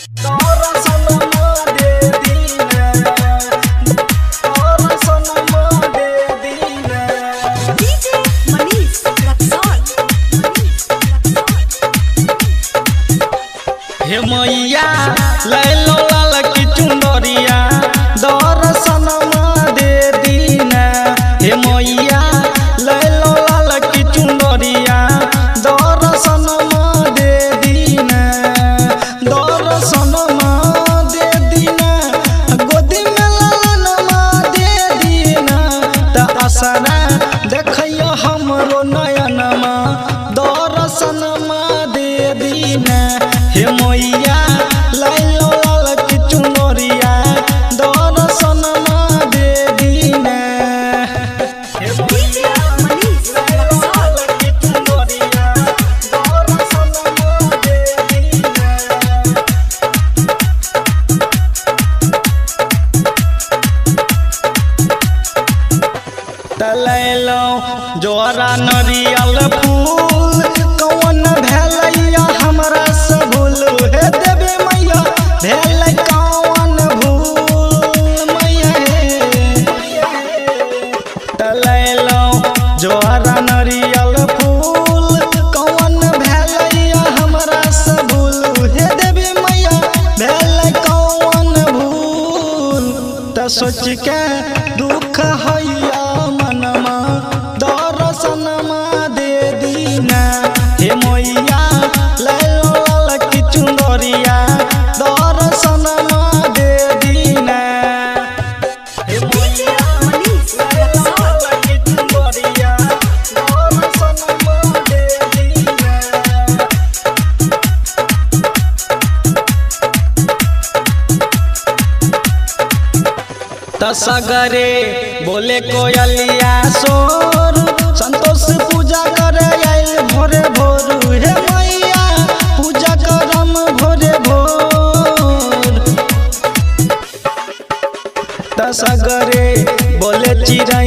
हे मैया लैलो लाल की चुंदरिया दर्शन दे दीना। हे मैया लैलो लाल की चुंदरिया दर्शन दे दीना। दर्शन दे दीना गोदी में लालन दे दीना। त असरा देखियो हमरो नयनमा दर्शन दे दीना। हे मैया लैलो लाल की चुनरिया दर्शन दे दीना। हे मैया लैलो लाल की चुनरिया दर्शन दे दीना। तलैलो जोरा नरियल फूल कौन भेलैया हमरा से भूल। हे देवी मैया भेल कौन भूल मैया तलैलो जोरा नरियल फूल कौन भेलैया हमरा से भूल। हे देवी मैया भेल कौन भूल। त सोच के दुख हैया मनमा दर्शन दे दीना। हे मैया लैलो लाल की चुंदरिया दर्शन दे दीना। हे मैया लैलो लाल की चुंदरिया दर्शन दे दीना। तसगरे बोले कोयलिया सोर संतोष पूजा करे आइल भोरे भोर। हे मैया पूजा करम भोरे भोर। तसगरे बोले चिड़ै